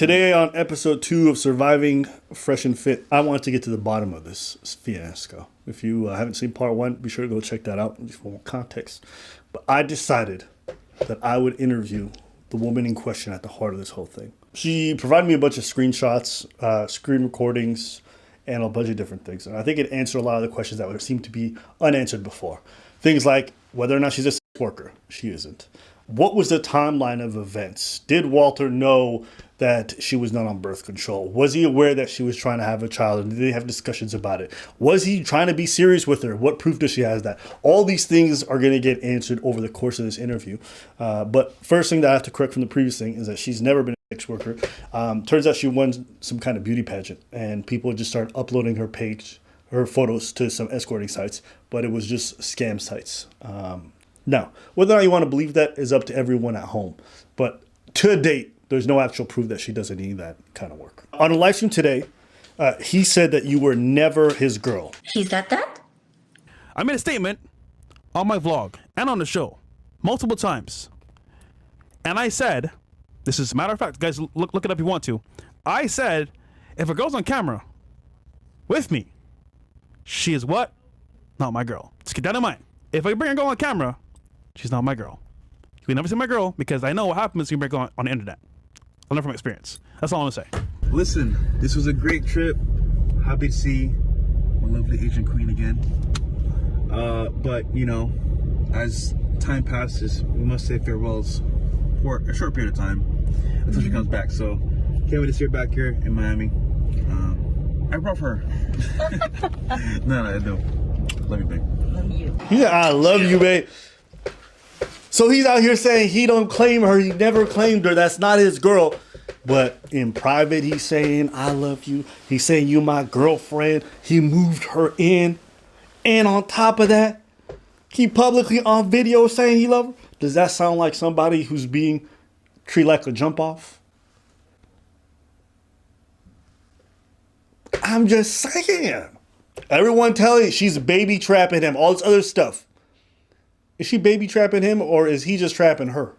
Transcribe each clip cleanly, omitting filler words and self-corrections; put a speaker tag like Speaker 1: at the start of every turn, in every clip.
Speaker 1: Today on episode 2 of Surviving Fresh and Fit, I wanted to get to the bottom of this fiasco. If you haven't seen part 1, be sure to go check that out just for more context. But I decided that I would interview the woman in question at the heart of this whole thing. She provided me a bunch of screenshots, screen recordings, and a bunch of different things. And I think it answered a lot of the questions that would have seemed to be unanswered before. Things like whether or not she's a sex worker. She isn't. What was the timeline of events? Did Walter know that she was not on birth control? Was he aware that she was trying to have a child? And did they have discussions about it? Was he trying to be serious with her? What proof does she have that? All these things are going to get answered over the course of this interview. But first thing that I have to correct from the previous thing is that she's never been a sex worker. Turns out she won some kind of beauty pageant, and people just started uploading her page, her photos to some escorting sites, but it was just scam sites. Now, whether or not you want to believe that is up to everyone at home. But to date, there's no actual proof that she does any of that kind of work. On a live stream today, he said that you were never his girl.
Speaker 2: He said that?
Speaker 3: I made a statement on my vlog and on the show multiple times. And I said, this is a matter of fact, guys, look it up if you want to. I said, if a girl's on camera with me, she is what? Not my girl. Just keep that in mind. If I bring a girl on camera, she's not my girl. You can never see my girl because I know what happens when you bring her on the internet. I'll learn from experience. That's all I'm gonna say.
Speaker 4: Listen, this was a great trip. Happy to see my lovely Asian queen again. But you know, as time passes, we must say farewells for a short period of time until she comes back. So can't wait to see her back here in Miami. I brought her. No, I don't. Love you, babe.
Speaker 2: Love you.
Speaker 1: Yeah, I love you, babe. So he's out here saying he don't claim her. He never claimed her. That's not his girl. But in private, he's saying, I love you. He's saying, you my girlfriend. He moved her in. And on top of that, he publicly on video saying he loves her. Does that sound like somebody who's being treated like a jump off? I'm just saying. Everyone telling she's baby trapping him. All this other stuff. Is she baby trapping him or is he just trapping her?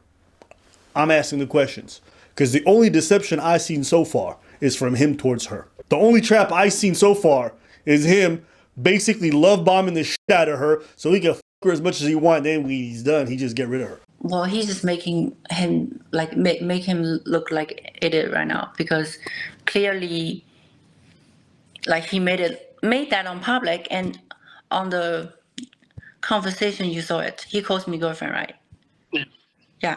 Speaker 1: I'm asking the questions. Because the only deception I've seen so far is from him towards her. The only trap I've seen so far is him basically love bombing the shit out of her so he can fuck her as much as he wants. Then when he's done, he just get rid of her.
Speaker 2: Well, he's just making him like make him look like idiot right now because clearly, like he made that on public and on the conversation you saw it. He calls me girlfriend, right? Yeah.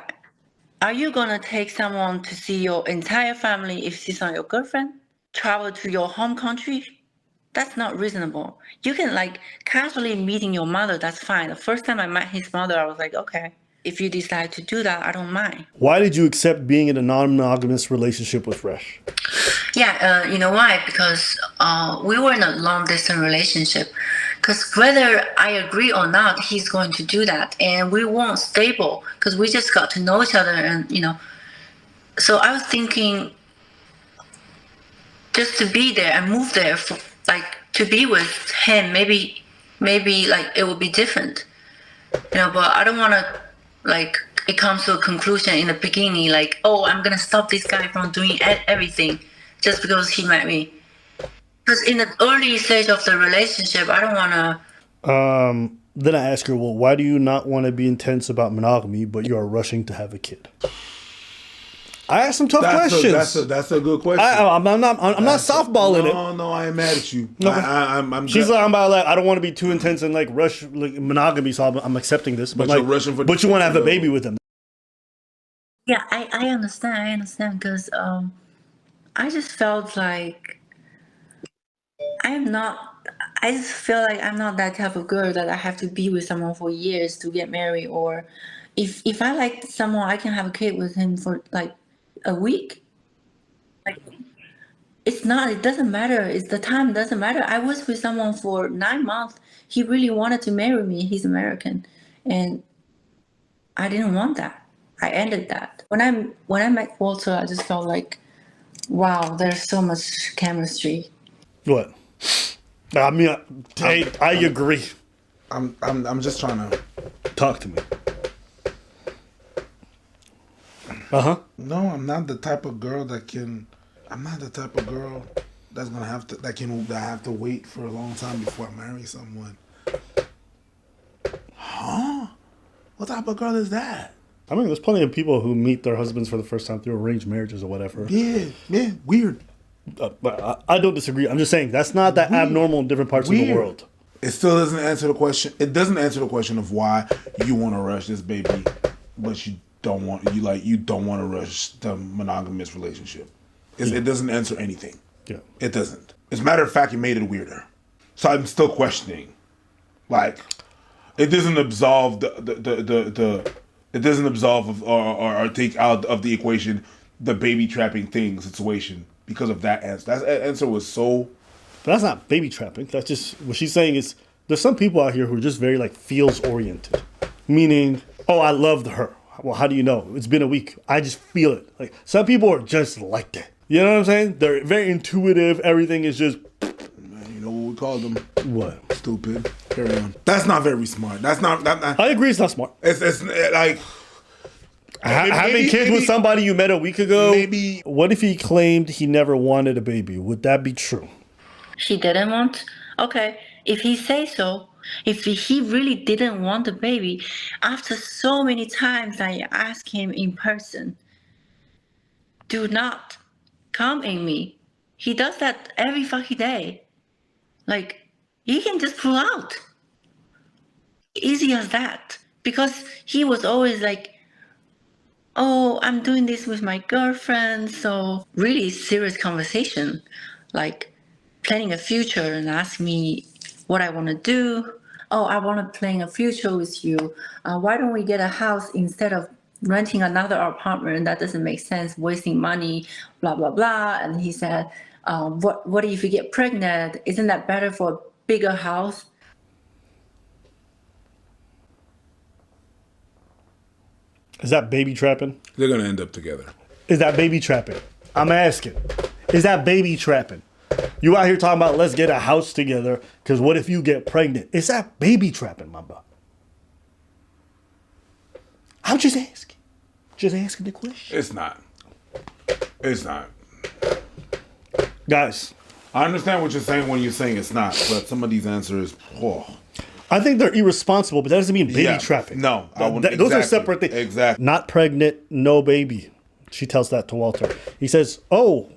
Speaker 2: Are you gonna take someone to see your entire family if she's not your girlfriend? Travel to your home country? That's not reasonable. You can like casually meeting your mother, that's fine. The first time I met his mother, I was like, okay. If you decide to do that, I don't mind.
Speaker 1: Why did you accept being in a non-monogamous relationship with Resh?
Speaker 2: Yeah, you know why? Because we were in a long-distance relationship. Because whether I agree or not, he's going to do that. And we weren't stable because we just got to know each other. And, you know, so I was thinking just to be there and move there, for, like to be with him, maybe like it would be different. You know, but I don't want to, like, it comes to a conclusion in the beginning, like, oh, I'm going to stop this guy from doing everything just because he met me. Because in the early stage of the relationship, I don't want to...
Speaker 1: Then I ask her, well, why do you not want to be intense about monogamy, but you are rushing to have a kid? I asked some tough questions.
Speaker 5: That's a good question.
Speaker 1: I'm not softballing it.
Speaker 5: No, I ain't mad at you.
Speaker 1: No.
Speaker 5: I'm
Speaker 1: She's like, I'm about like, I don't want to be too intense and like rush like monogamy, so I'm accepting this. But like,
Speaker 5: you're rushing for
Speaker 1: but you want to have a baby with him.
Speaker 2: Yeah, I understand because I just felt like I just feel like I'm not that type of girl that I have to be with someone for years to get married, or if I like someone, I can have a kid with him for like a week. Like it doesn't matter. It's the time doesn't matter. I was with someone for 9 months. He really wanted to marry me. He's American. And I didn't want that. I ended that. When I met Walter, I just felt like, wow, there's so much chemistry.
Speaker 1: What? I mean, I agree.
Speaker 5: I'm just trying to
Speaker 1: talk to me.
Speaker 6: No, I'm not the type of girl that can. I'm not the type of girl that's gonna have to that have to wait for a long time before I marry someone. Huh? What type of girl is that?
Speaker 1: I mean, there's plenty of people who meet their husbands for the first time through arranged marriages or whatever.
Speaker 6: Yeah, weird.
Speaker 1: But I don't disagree. I'm just saying that's not that abnormal in different parts of the world.
Speaker 6: It still doesn't answer the question. It doesn't answer the question of why you want to rush this baby, but you don't want to rush the monogamous relationship. It doesn't answer anything.
Speaker 1: Yeah.
Speaker 6: It doesn't. As a matter of fact, it made it weirder. So I'm still questioning. Like, it doesn't absolve it doesn't absolve or take out of the equation the baby trapping situation because of that answer. That answer was so.
Speaker 1: But that's not baby trapping. That's just what she's saying is there's some people out here who are just very like feels oriented, meaning, oh, I loved her. Well, how do you know? It's been a week. I just feel it. Like some people are just like that. You know what I'm saying? They're very intuitive. Everything is just.
Speaker 6: You know what we call them?
Speaker 1: What?
Speaker 6: Stupid. Carry on. That's not very smart. That's not.
Speaker 1: I agree. It's not smart.
Speaker 6: It's like.
Speaker 1: Having kids with somebody you met a week ago.
Speaker 6: Maybe.
Speaker 1: What if he claimed he never wanted a baby? Would that be true?
Speaker 2: He didn't want. Okay, if he say so, if he really didn't want a baby, after so many times I asked him in person, do not come in me. He does that every fucking day. Like, he can just pull out. Easy as that. Because he was always like, oh, I'm doing this with my girlfriend. So really serious conversation. Like, planning a future and ask me what I want to do. Oh, I want to plan a future with you. Why don't we get a house instead of renting another apartment? That doesn't make sense, wasting money, blah, blah, blah. And he said, what if you get pregnant? Isn't that better for a bigger house?
Speaker 1: Is that baby trapping?
Speaker 6: They're gonna end up together.
Speaker 1: Is that baby trapping? I'm asking. Is that baby trapping? You out here talking about let's get a house together because what if you get pregnant? Is that baby trapping, Mamba? I'm just asking. Just asking the question.
Speaker 6: It's not. It's not.
Speaker 1: Guys,
Speaker 6: I understand what you're saying when you're saying it's not, but some of these answers,
Speaker 1: I think they're irresponsible, but that doesn't mean baby trapping.
Speaker 6: No, I wouldn't,
Speaker 1: those are
Speaker 6: exactly,
Speaker 1: separate things.
Speaker 6: Exactly.
Speaker 1: Not pregnant, no baby. She tells that to Walter. He says, oh,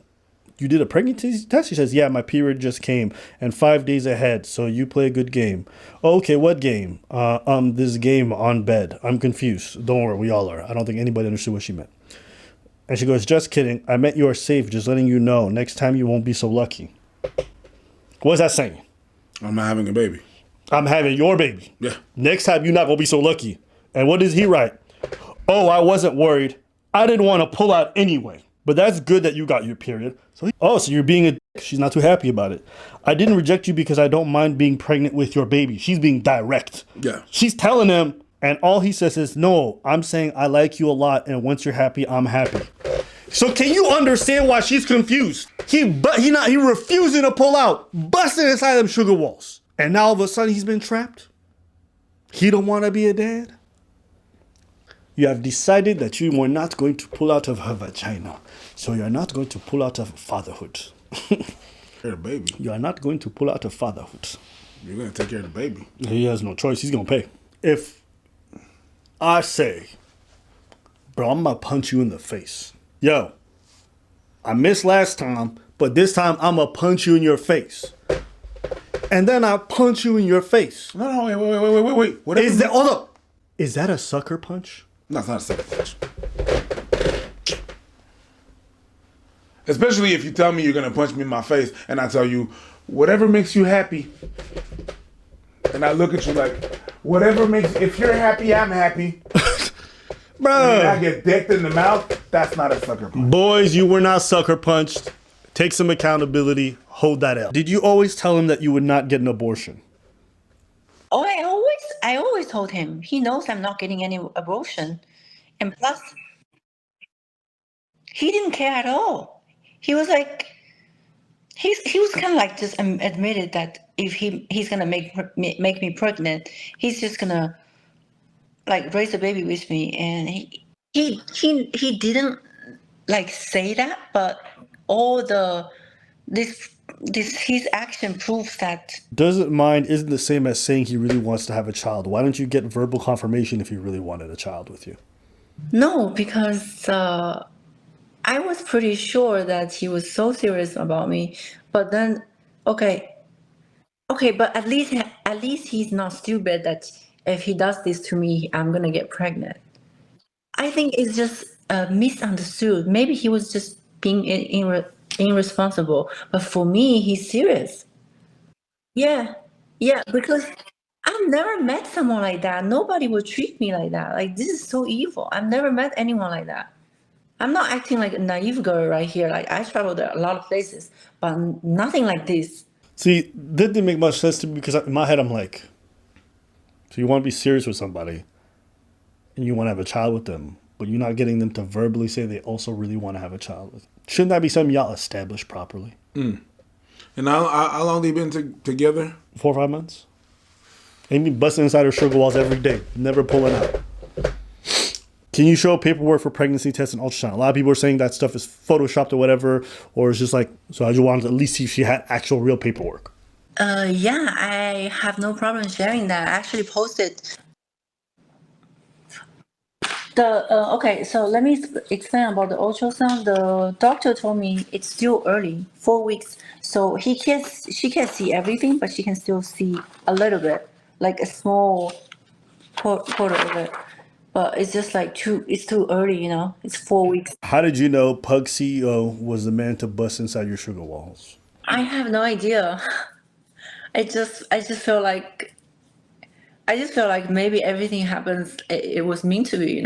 Speaker 1: you did a pregnancy test? She says, yeah, my period just came and 5 days ahead. So you play a good game. Oh, okay, what game? This game on bed. I'm confused. Don't worry, we all are. I don't think anybody understood what she meant. And she goes, just kidding. I meant you are safe. Just letting you know. Next time you won't be so lucky. What's that saying?
Speaker 6: I'm not having a baby.
Speaker 1: I'm having your baby.
Speaker 6: Yeah.
Speaker 1: Next time you're not going to be so lucky. And what does he write? Oh, I wasn't worried. I didn't want to pull out anyway. But that's good that you got your period. So you're being a dick. She's not too happy about it. I didn't reject you because I don't mind being pregnant with your baby. She's being direct.
Speaker 6: Yeah.
Speaker 1: She's telling him, and all he says is, no, I'm saying I like you a lot, and once you're happy, I'm happy. So can you understand why she's confused? He refusing to pull out, busting inside them sugar walls. And now all of a sudden he's been trapped? He don't want to be a dad? You have decided that you were not going to pull out of her vagina. So you're not going to pull out of fatherhood.
Speaker 6: Care of the baby.
Speaker 1: You are not going to pull out of fatherhood.
Speaker 6: You're gonna take care of the baby.
Speaker 1: He has no choice. He's going to pay. If I say, bro, I'm going to punch you in the face. Yo, I missed last time, but this time I'm going to punch you in your face. And then I punch you in your face.
Speaker 6: No, wait. Whatever.
Speaker 1: Hold up. Is that a sucker punch?
Speaker 6: No, it's not a second punch. Especially if you tell me you're gonna punch me in my face and I tell you, whatever makes you happy. And I look at you like, if you're happy, I'm happy.
Speaker 1: Bro.
Speaker 6: And I get decked in the mouth, that's not a sucker punch.
Speaker 1: Boys, you were not sucker punched. Take some accountability. Hold that out. Did you always tell him that you would not get an abortion?
Speaker 2: Oh, I always told him. He knows I'm not getting any abortion. And plus, he didn't care at all. He was like, he was kind of like just admitted that if he's gonna make me pregnant, he's just gonna like raise a baby with me. And He didn't like say that, but all this his action proves that.
Speaker 1: Doesn't mind isn't the same as saying he really wants to have a child. Why don't you get verbal confirmation if he really wanted a child with you?
Speaker 2: No, because I was pretty sure that he was so serious about me. But then, okay, but at least he's not stupid that if he does this to me, I'm gonna get pregnant. I think it's just misunderstood. Maybe he was just being irresponsible. But for me, he's serious. Yeah, yeah, because I've never met someone like that. Nobody would treat me like that. Like, this is so evil. I've never met anyone like that. I'm not acting like a naive girl right here. Like, I traveled a lot of places, but nothing like this.
Speaker 1: See, that didn't make much sense to me because in my head I'm like, so you want to be serious with somebody and you want to have a child with them, but you're not getting them to verbally say they also really want to have a child with. Shouldn't that be something y'all establish properly?
Speaker 6: And how long they been together?
Speaker 1: 4 or 5 months? Amy busting inside her sugar walls every day, never pulling out. Can you show paperwork for pregnancy tests and ultrasound? A lot of people are saying that stuff is photoshopped or whatever, or it's just like, so I just wanted to at least see if she had actual real paperwork.
Speaker 2: Yeah, I have no problem sharing that. I actually posted okay, so let me explain about the ultrasound. The doctor told me it's still early, 4 weeks. So she can't see everything, but she can still see a little bit, like a small quarter of it. But it's just like it's too early, it's 4 weeks.
Speaker 1: How did you know Pug CEO was the man to bust inside your sugar walls?
Speaker 2: I have no idea. I just feel like maybe everything happens. It was meant to be,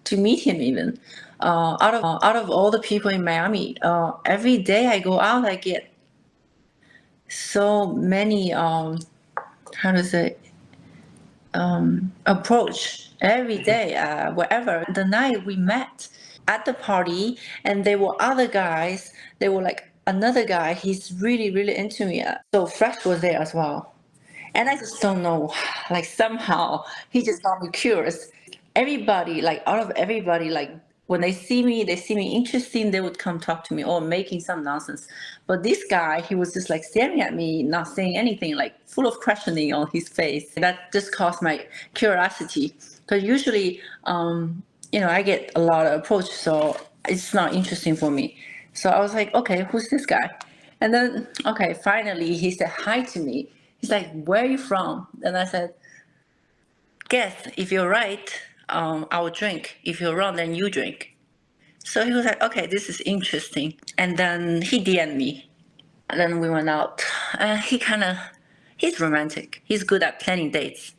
Speaker 2: to meet him even. Out of all the people in Miami, every day I go out, I get so many how to say approach every day. Wherever the night we met at the party, and there were other guys. They were like another guy. He's really really into me. So Fresh was there as well. And I just don't know, like somehow he just got me curious. Everybody, like out of everybody, like when they see me interesting, they would come talk to me or making some nonsense. But this guy, he was just like staring at me, not saying anything, like full of questioning on his face. That just caused my curiosity. Because usually, I get a lot of approach, so it's not interesting for me. So I was like, okay, who's this guy? And then, okay, finally he said hi to me. He's like, where are you from? And I said, guess, if you're right, I will drink. If you're wrong, then you drink. So he was like, okay, this is interesting. And then he DM'd me. And then we went out. He's romantic. He's good at planning dates.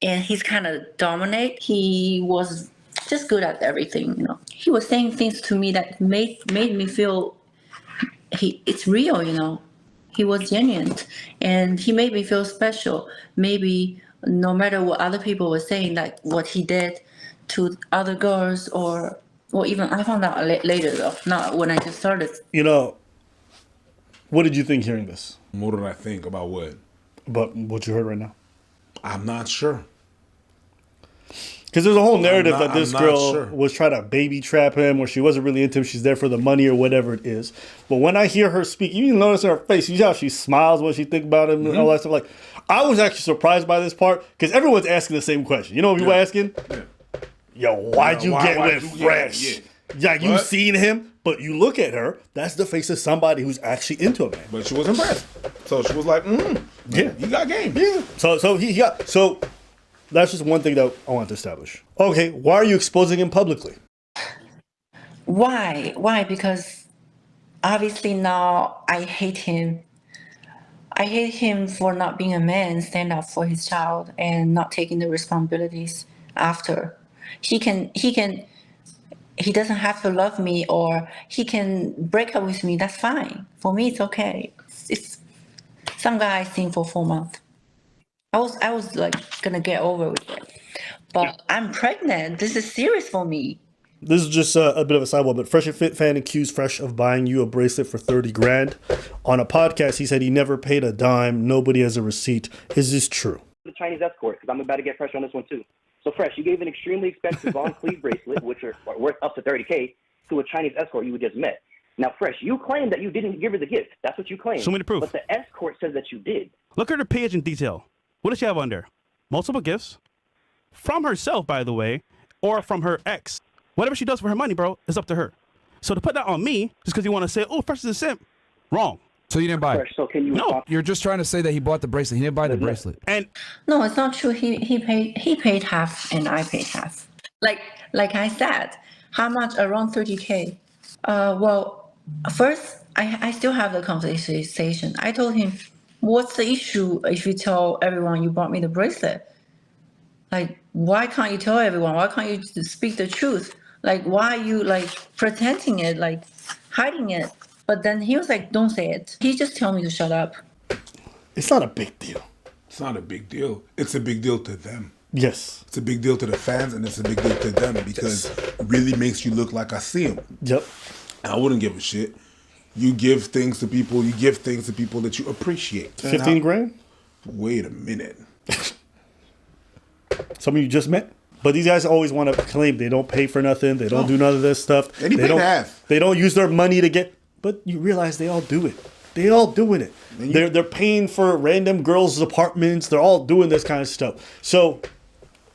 Speaker 2: And he's kind of dominate. He was just good at everything, He was saying things to me that made me feel it's real, He was genuine, and he made me feel special. Maybe no matter what other people were saying, like what he did to other girls, or even I found out later though, not when I just started.
Speaker 1: What did you think hearing this?
Speaker 6: What did I think about what?
Speaker 1: About what you heard right now?
Speaker 6: I'm not sure.
Speaker 1: Because there's a whole narrative that this girl
Speaker 6: sure.
Speaker 1: was trying to baby trap him, or she wasn't really into him. She's there for the money or whatever it is. But when I hear her speak, you can notice in her face, you see how she smiles when she think about him and all that stuff. Like, I was actually surprised by this part because everyone's asking the same question. You know what people asking? Yeah. Yo, why'd you get with Fresh? Yeah, you seen him, but you look at her. That's the face of somebody who's actually into a man.
Speaker 6: But she was impressed, so she was like,
Speaker 1: yeah,
Speaker 6: you got game.
Speaker 1: Yeah. So that's just one thing that I want to establish. Okay, why are you exposing him publicly?
Speaker 2: Why? Because obviously now I hate him. I hate him for not being a man, stand up for his child, and not taking the responsibilities after. He doesn't have to love me, or he can break up with me. That's fine. For me, it's okay. It's some guy I seen for 4 months. I was like gonna get over with it, but I'm pregnant. This is serious for me.
Speaker 1: This is just a bit of a sidewalk, but Fresh and Fit fan accused Fresh of buying you a bracelet for 30 grand. On a podcast, he said he never paid a dime. Nobody has a receipt. Is this true?
Speaker 7: The Chinese escort, because I'm about to get Fresh on this one too. So, Fresh, you gave an extremely expensive Von Cleef bracelet, which are worth up to $30K, to a Chinese escort you just met. Now, Fresh, you claim that you didn't give her the gift. That's what you claim.
Speaker 3: Show me the proof.
Speaker 7: But the escort says that you did.
Speaker 3: Look at her page in detail. What does she have on there? Multiple gifts from herself, by the way, or from her ex. Whatever she does for her money, bro, is up to her. So to put that on me, just because you want to say, oh, Fresh is a simp, wrong.
Speaker 8: So you didn't buy it?
Speaker 7: Fresh, so can you
Speaker 3: No.
Speaker 7: respond?
Speaker 8: You're just trying to say that he bought the bracelet. He didn't buy the bracelet.
Speaker 3: And
Speaker 2: No, it's not true. He paid half and I paid half. Like I said, how much? Around 30K. Well, first I still have the conversation. I told him, what's the issue if you tell everyone you bought me the bracelet? Like, why can't you tell everyone? Why can't you speak the truth? Like, why are you like pretending it, like hiding it? But then he was like, don't say it. He just told me to shut up.
Speaker 1: It's not a big deal.
Speaker 6: It's not a big deal. It's a big deal to them.
Speaker 1: Yes.
Speaker 6: It's a big deal to the fans, and it's a big deal to them because it really makes you look like I see him.
Speaker 1: Yep.
Speaker 6: I wouldn't give a shit. You give things to people. You give things to people that you appreciate.
Speaker 1: 15 grand?
Speaker 6: Wait a minute.
Speaker 1: Some of you just met. But these guys always want to claim they don't pay for nothing. They don't do none of this stuff.
Speaker 6: And he
Speaker 1: they
Speaker 6: paid
Speaker 1: don't,
Speaker 6: half.
Speaker 1: They don't use their money to get. But you realize they all do it. They all doing it. They're paying for random girls' apartments. They're all doing this kind of stuff. So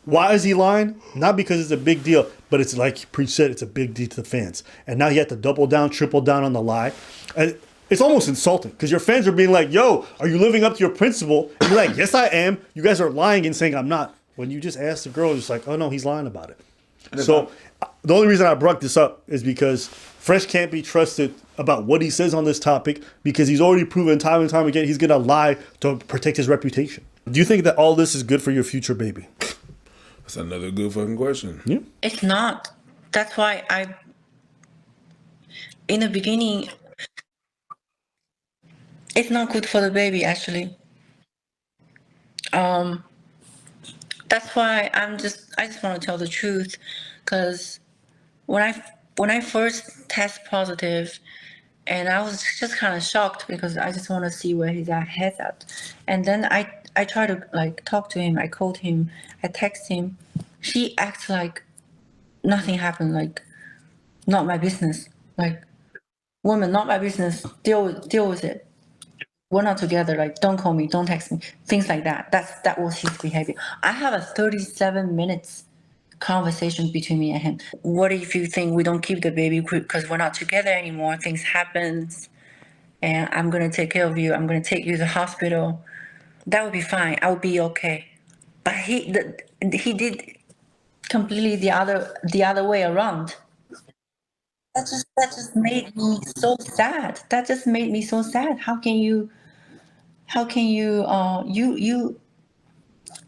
Speaker 1: why is he lying? Not because it's a big deal, but it's like Preach said, it's a big deal to the fans. And now you have to double down, triple down on the lie. And it's almost insulting because your fans are being like, yo, are you living up to your principle? And you're like, yes, I am. You guys are lying and saying I'm not. When you just ask the girl, it's like, oh, no, he's lying about it. So the only reason I brought this up is because Fresh can't be trusted about what he says on this topic because he's already proven time and time again he's going to lie to protect his reputation. Do you think that all this is good for your future baby?
Speaker 6: That's another good fucking question.
Speaker 1: Yeah.
Speaker 2: It's not. That's why in the beginning, it's not good for the baby, actually. That's why I just want to tell the truth, because when I first test positive, and I was just kind of shocked because I just want to see where his head's at, and then I try to like talk to him. I called him, I text him. He acts like nothing happened, like not my business. Like, woman, not my business. Deal with it. We're not together. Like, don't call me, don't text me, things like that. That was his behavior. I have a 37 minutes conversation between me and him. What if you think we don't keep the baby because we're not together anymore? Things happen, and I'm gonna take care of you. I'm gonna take you to the hospital. That would be fine. I would be okay. But he did completely the other way around. That just made me so sad. That just made me so sad. How can you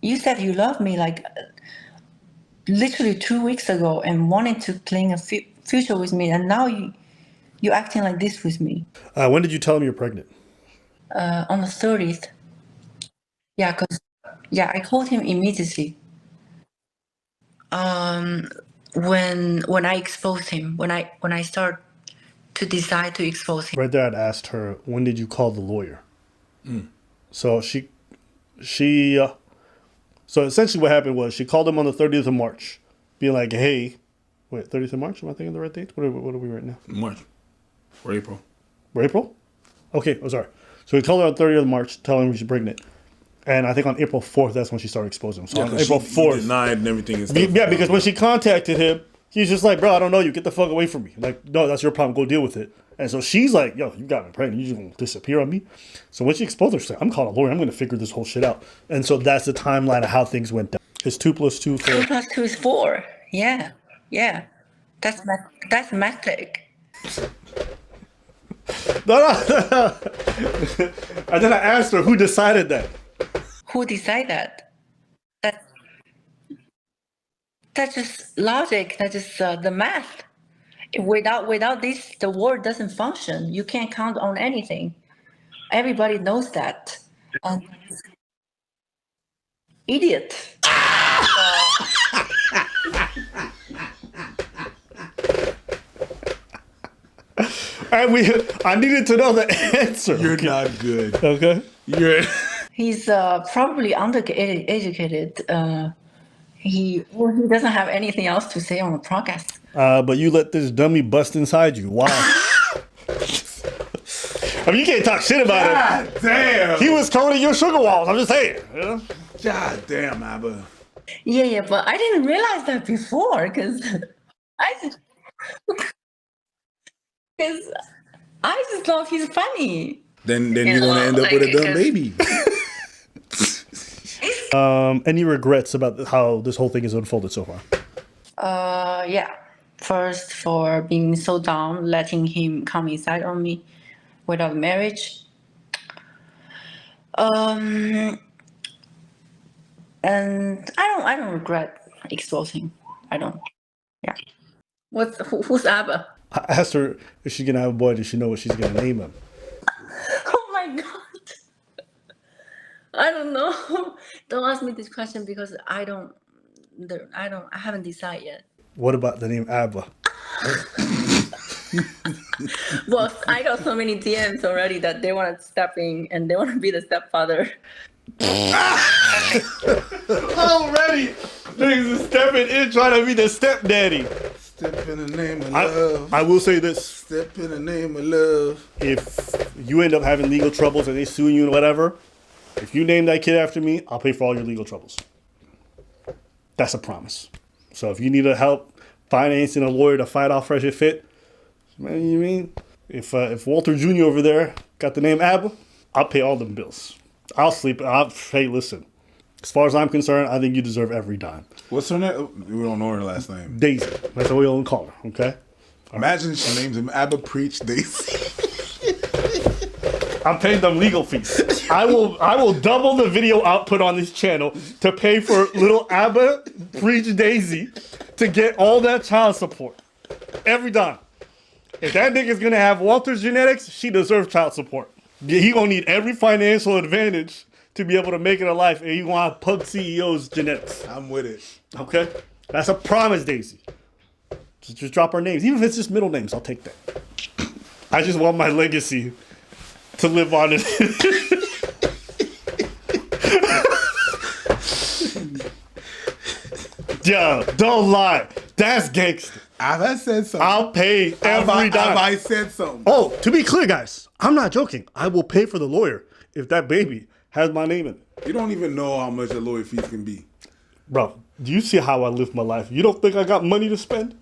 Speaker 2: you said you love me like literally 2 weeks ago and wanted to claim a future with me, and now you're acting like this with me.
Speaker 1: When did you tell him you're pregnant?
Speaker 2: On the 30th. Yeah, I called him immediately. When I exposed him, when I start to decide to expose him.
Speaker 1: Right there, I'd asked her, when did you call the lawyer? So so essentially what happened was she called him on the 30th of March, being like, hey, wait, 30th of March? Am I thinking the right date? What are we right now?
Speaker 6: March or April.
Speaker 1: We're April? Okay, oh, sorry. So we called her on 30th of March, telling her she's pregnant. And I think on April 4th, that's when she started exposing him. So on April 4th.
Speaker 6: Denied and everything. And stuff.
Speaker 1: Yeah, because when she contacted him, he's just like, bro, I don't know you. Get the fuck away from me. Like, no, that's your problem. Go deal with it. And so she's like, yo, you got me pregnant. You just going to disappear on me? So when she exposed her, she's like, I'm calling a lawyer. I'm going to figure this whole shit out. And so that's the timeline of how things went down. It's 2 + 2 4.
Speaker 2: 2 + 2 is 4. Yeah. That's mathematic.
Speaker 1: No. And then I asked her, who decided that?
Speaker 2: Who decided that? That's just logic. That's just the math. Without this, the world doesn't function. You can't count on anything. Everybody knows that. Idiot.
Speaker 1: And I needed to know the answer.
Speaker 6: You're not good.
Speaker 1: Okay.
Speaker 6: You're.
Speaker 2: He's probably undereducated. he doesn't have anything else to say on the podcast.
Speaker 1: But you let this dummy bust inside you. Why? I mean, you can't talk shit about it.
Speaker 6: God damn.
Speaker 1: He was coating your sugar walls. I'm just saying. You know?
Speaker 6: God damn, Abba.
Speaker 2: Yeah, but I didn't realize that before because I just thought he's funny.
Speaker 5: Then you're gonna end up with a dumb baby.
Speaker 1: Any regrets about how this whole thing has unfolded so far?
Speaker 2: Yeah. First, for being so dumb, letting him come inside on me without marriage. And I don't regret exposing. I don't. Yeah. Who's Abba?
Speaker 1: I asked her if she's gonna have a boy. Does she know what she's gonna name him?
Speaker 2: Oh my god. I don't know. Don't ask me this question because I haven't decided yet.
Speaker 1: What about the name Abba?
Speaker 2: Well, I got so many DMs already that they want to step in and they want to be the stepfather.
Speaker 1: Already, niggas is stepping in trying to be the stepdaddy.
Speaker 5: Step in the name of love.
Speaker 1: I will say this:
Speaker 5: Step in the name of love.
Speaker 1: if you end up having legal troubles and they sue you and whatever, if you name that kid after me, I'll pay for all your legal troubles. That's a promise. So if you need help financing a lawyer to fight off Fresh and Fit, man, you mean if Walter Jr. over there got the name Abba, I'll pay all them bills. I'll sleep. Hey, listen. As far as I'm concerned, I think you deserve every dime.
Speaker 6: What's her name? We don't know her last name.
Speaker 1: Daisy. That's what we all call her. Okay.
Speaker 6: Imagine she names him Abba Preach Daisy.
Speaker 1: I'm paying them legal fees. I will double the video output on this channel to pay for little Abba Preach Daisy to get all that child support. Every dime. If that nigga's gonna have Walter's genetics, she deserves child support. He gonna need every financial advantage to be able to make it in life, and he gonna have Pug CEO's genetics.
Speaker 5: I'm with it.
Speaker 1: Okay? That's a promise, Daisy. Just drop our names. Even if it's just middle names, I'll take that. I just want my legacy to live on it. Yeah, don't lie. That's gangster.
Speaker 5: Have I said something?
Speaker 1: I'll pay
Speaker 5: Have
Speaker 1: every dime.
Speaker 5: I said something?
Speaker 1: Oh, to be clear, guys, I'm not joking. I will pay for the lawyer if that baby has my name in it.
Speaker 5: You don't even know how much a lawyer fees can be.
Speaker 1: Bro, do you see how I live my life? You don't think I got money to spend?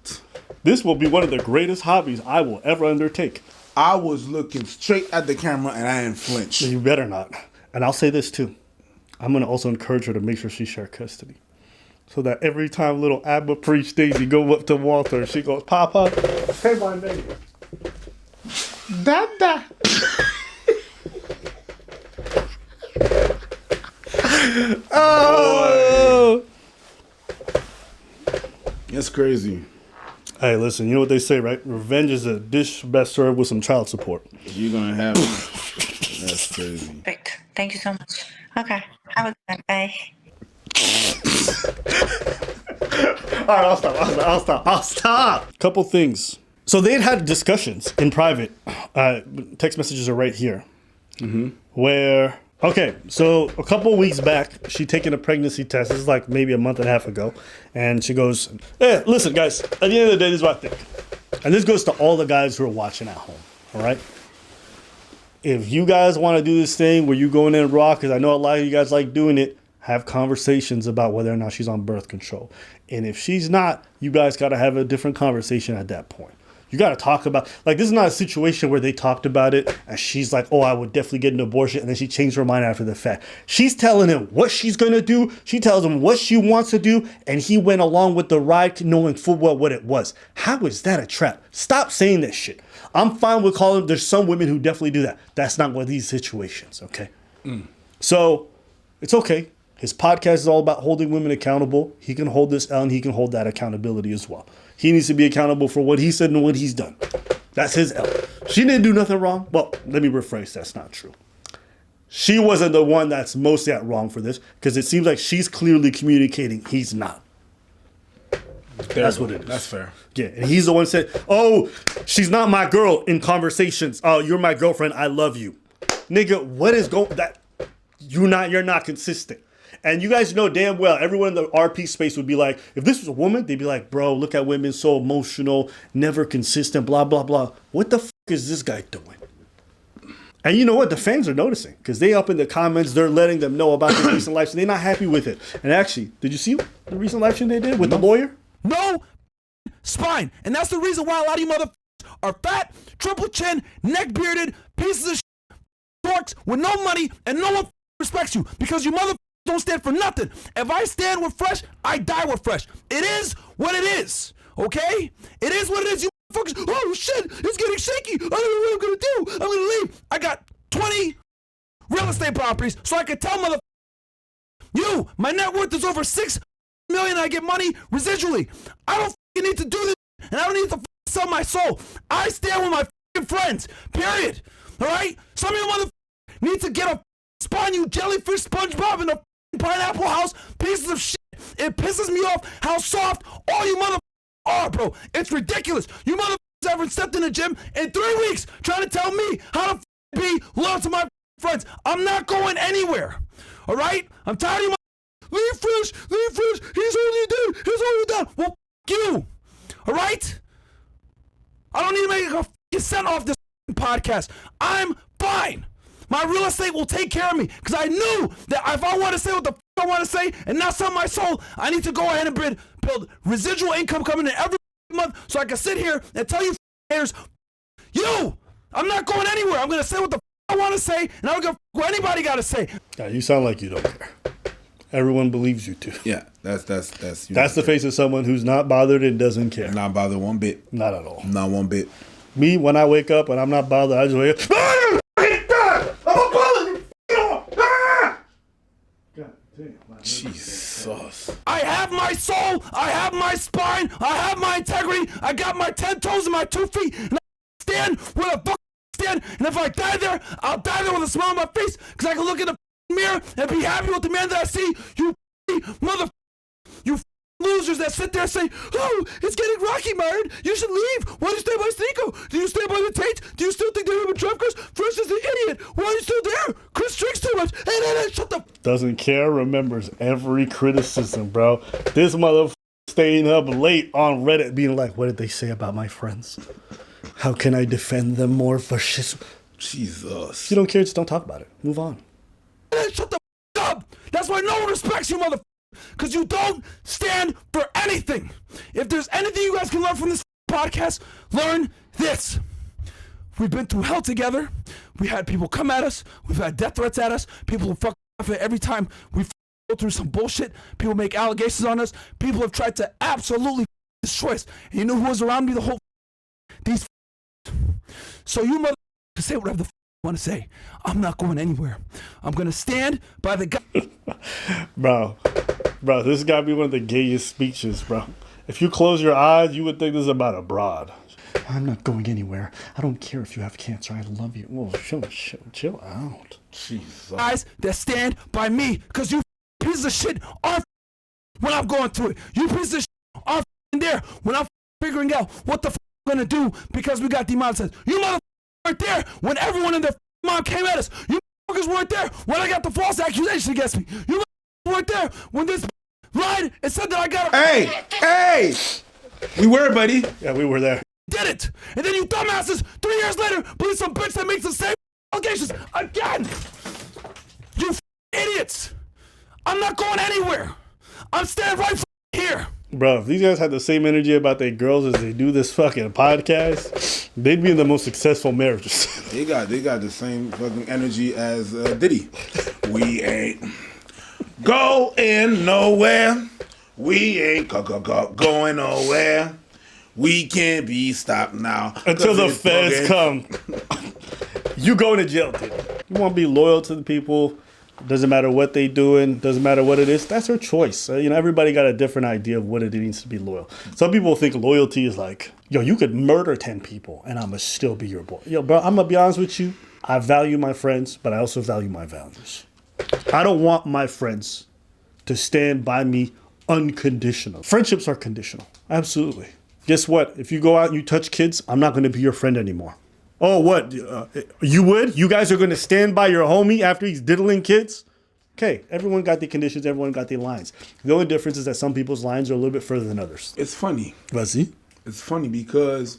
Speaker 1: This will be one of the greatest hobbies I will ever undertake.
Speaker 5: I was looking straight at the camera and I didn't flinch.
Speaker 1: You better not. And I'll say this too. I'm going to also encourage her to make sure she shares custody. So that every time little Abba Preach Daisy go up to Walter, she goes, Papa, say my name. Dada. Oh.
Speaker 5: That's crazy.
Speaker 1: Hey, listen, you know what they say, right? Revenge is a dish best served with some child support.
Speaker 5: You're gonna have it. That's crazy.
Speaker 2: Perfect. Thank you so much. Okay. Have a good night. Bye.
Speaker 1: All right, I'll stop. Couple things. So they'd had discussions in private. Text messages are right here. Where, okay, so a couple weeks back, she'd taken a pregnancy test. This is like maybe a month and a half ago. And she goes, hey, listen, guys, at the end of the day, this is what I think. And this goes to all the guys who are watching at home, all right? If you guys want to do this thing where you going in raw, because I know a lot of you guys like doing it, have conversations about whether or not she's on birth control. And if she's not, you guys got to have a different conversation at that point. You got to talk about, like, this is not a situation where they talked about it and she's like, oh, I would definitely get an abortion. And then she changed her mind after the fact. She's telling him what she's going to do. She tells him what she wants to do. And he went along with the ride knowing full well what it was. How is that a trap? Stop saying that shit. I'm fine with calling, there's some women who definitely do that. That's not one of these situations, okay? So it's okay. His podcast is all about holding women accountable. He can hold this L and he can hold that accountability as well. He needs to be accountable for what he said and what he's done. That's his L. She didn't do nothing wrong. Well, let me rephrase. That's not true. She wasn't the one that's mostly at wrong for this because it seems like she's clearly communicating he's not. That's what it is.
Speaker 5: That's fair.
Speaker 1: Yeah, and he's the one that said, oh, she's not my girl in conversations. Oh, you're my girlfriend. I love you. Nigga, what is going that? You're not consistent. And you guys know damn well, everyone in the RP space would be like, if this was a woman, they'd be like, bro, look at women, so emotional, never consistent, blah, blah, blah. What the is this guy doing? And you know what? The fans are noticing because they up in the comments, they're letting them know about the recent live stream. They're not happy with it. And actually, did you see the recent live stream they did with the lawyer?
Speaker 8: No spine. And that's the reason why a lot of you motherfuckers are fat, triple chin, neck bearded, pieces of dorks with no money and no one respects you because you motherfuckers don't stand for nothing. If I stand with Fresh, I die with Fresh. It is what it is. Okay? It is what it is. You motherfuckers, oh shit, it's getting shaky. I don't know what I'm gonna do. I'm gonna leave. I got 20 real estate properties so I can tell motherfuckers, you, my net worth is over $6 million. I get money residually. I don't need to do this, and I don't need to sell my soul. I stand with my friends. Period. All right. Some of you motherfuckers need to get a spawn, you jellyfish, SpongeBob, in the pineapple house. Pieces of shit. It pisses me off how soft all you motherfuckers are, bro. It's ridiculous. You motherfuckers haven't stepped in the gym in 3 weeks trying to tell me how to be loyal to my friends. I'm not going anywhere. All right. I'm tired of you. Leave Fresh, he's only down. Well, you, all right? I don't need to make a f***ing cent off this podcast. I'm fine. My real estate will take care of me because I knew that if I want to say what the f*** I want to say and not sell my soul, I need to go ahead and build residual income coming in every month so I can sit here and tell you haters, you, I'm not going anywhere. I'm going to say what the f*** I want to say, and I don't give a f*** what anybody got to say.
Speaker 1: Yeah, you sound like you don't care. Everyone believes you too.
Speaker 6: Yeah, that's
Speaker 1: That's the face of someone who's not bothered and doesn't care.
Speaker 6: Not bothered one bit.
Speaker 1: Not at all.
Speaker 6: Not one bit.
Speaker 1: Me, when I wake up and I'm not bothered, I just wake up. I'm bothered. God damn.
Speaker 6: Jesus.
Speaker 8: I have my soul. I have my spine. I have my integrity. I got my 10 toes and my 2 feet. And I stand where the fuck I stand. And if I die there, I'll die there with a smile on my face because I can look in the mirror and be happy with the man that I see. You mother, you losers that sit there and say, oh, it's getting rocky, Myron. You should leave. Why do you stay by Sneeko? Do you stay by the Tate? Do you still think they're having drug Chris? Fresh is an idiot. Why are you still there? Chris drinks too much. Hey, shut the
Speaker 1: Doesn't care, remembers every criticism, bro. This mother staying up late on Reddit being like, what did they say about my friends? How can I defend them more for shit?
Speaker 6: Jesus.
Speaker 1: If you don't care, just don't talk about it. Move on.
Speaker 8: Shut the up. That's why no one respects you, mother. Because you don't stand for anything. If there's anything you guys can learn from this podcast, learn this. We've been through hell together. We had people come at us. We've had death threats at us. People fuck off every time we go through some bullshit. People make allegations on us. People have tried to absolutely destroy us. And you know who was around me the whole these. So you mother say whatever the you want to say. I'm not going anywhere. I'm going to stand by the guy.
Speaker 1: Bro, this got to be one of the gayest speeches, bro. If you close your eyes, you would think this is about a broad. I'm not going anywhere. I don't care if you have cancer. I love you. Whoa, chill out.
Speaker 6: Jesus.
Speaker 8: Guys that stand by me because you pieces of shit are when I'm going through it. You pieces of shit are there when I'm figuring out what the I'm going to do because we got demonetized. You motherfuckers weren't there when everyone in their mom came at us. You motherfuckers weren't there when I got the false accusation against me. You motherfuckers weren't there when this lied and said that I got a...
Speaker 6: Hey! We were, buddy.
Speaker 1: Yeah, we were there.
Speaker 8: Did it. And then you dumbasses, 3 years later, believe some bitch that makes the same allegations again. You idiots. I'm not going anywhere. I'm standing right here.
Speaker 1: Bro, if these guys had the same energy about their girls as they do this fucking podcast, they'd be in the most successful marriages.
Speaker 6: They got the same fucking energy as Diddy. We ain't going nowhere. We ain't going nowhere. We can't be stopped now.
Speaker 1: Until the feds come. You going to jail, dude. You want to be loyal to the people. Doesn't matter what they doing. Doesn't matter what it is. That's their choice. Everybody got a different idea of what it means to be loyal. Some people think loyalty is like, yo, you could murder 10 people and I'm going to still be your boy. Yo, bro, I'm going to be honest with you. I value my friends, but I also value my values. I don't want my friends to stand by me unconditional. Friendships are conditional. Absolutely. Guess what? If you go out and you touch kids, I'm not going to be your friend anymore. Oh, what? You would? You guys are going to stand by your homie after he's diddling kids? Okay, everyone got their conditions, everyone got their lines. The only difference is that some people's lines are a little bit further than others.
Speaker 6: It's funny.
Speaker 1: Vas-y.
Speaker 6: It's funny because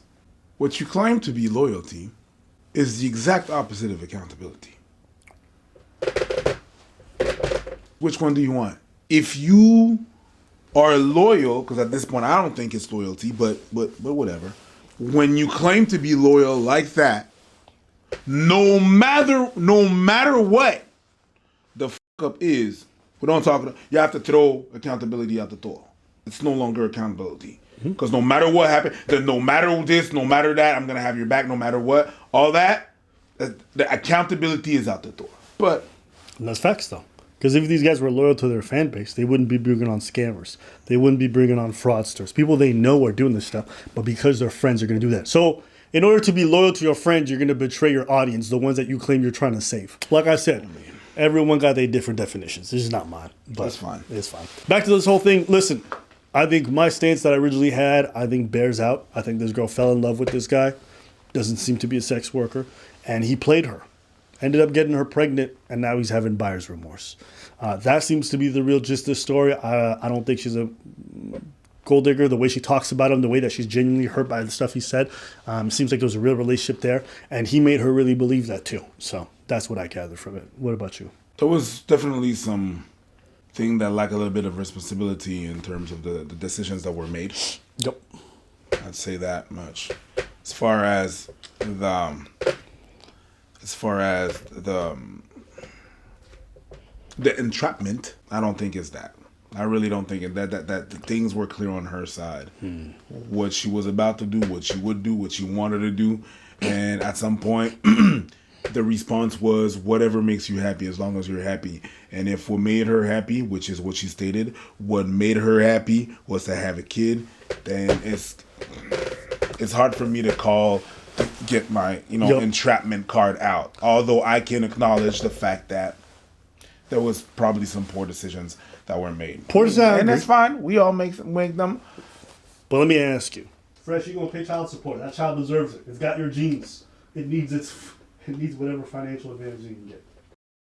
Speaker 6: what you claim to be loyalty is the exact opposite of accountability. Which one do you want? If you are loyal, because at this point I don't think it's loyalty, but whatever. When you claim to be loyal like that, no matter what the fuck up is, we don't talk. You have to throw accountability out the door. It's no longer accountability because no matter what happened, then no matter this, no matter that, I'm gonna have your back no matter what. All that, the accountability is out the door. But
Speaker 1: And that's facts, though. Because if these guys were loyal to their fan base, they wouldn't be bringing on scammers. They wouldn't be bringing on fraudsters. People they know are doing this stuff, but because their friends are going to do that. So in order to be loyal to your friends, you're going to betray your audience, the ones that you claim you're trying to save. Like I said, everyone got their different definitions. This is not mine. But
Speaker 6: that's fine.
Speaker 1: It's fine. Back to this whole thing. Listen, I think my stance that I originally had, I think bears out. I think this girl fell in love with this guy. Doesn't seem to be a sex worker. And he played her. Ended up getting her pregnant, and now he's having buyer's remorse. That seems to be the real gist of the story. I don't think she's a gold digger. The way she talks about him, the way that she's genuinely hurt by the stuff he said, seems like there was a real relationship there, and he made her really believe that too. So that's what I gathered from it. What about you?
Speaker 6: there was definitely some thing that lacked a little bit of responsibility in terms of the decisions that were made.
Speaker 1: Yep.
Speaker 6: I'd say that much. As far as the entrapment, I don't think it's that. I really don't think that the things were clear on her side. What she was about to do, what she would do, what she wanted to do, and at some point, the response was whatever makes you happy, as long as you're happy. And if what made her happy, which is what she stated, what made her happy was to have a kid, then it's hard for me to get my entrapment card out. Although I can acknowledge the fact that there was probably some poor decisions that were made. And that's fine. We all make them.
Speaker 1: But let me ask you. Fresh, you're going to pay child support. That child deserves it. It's got your genes. It needs whatever financial advantage it can get.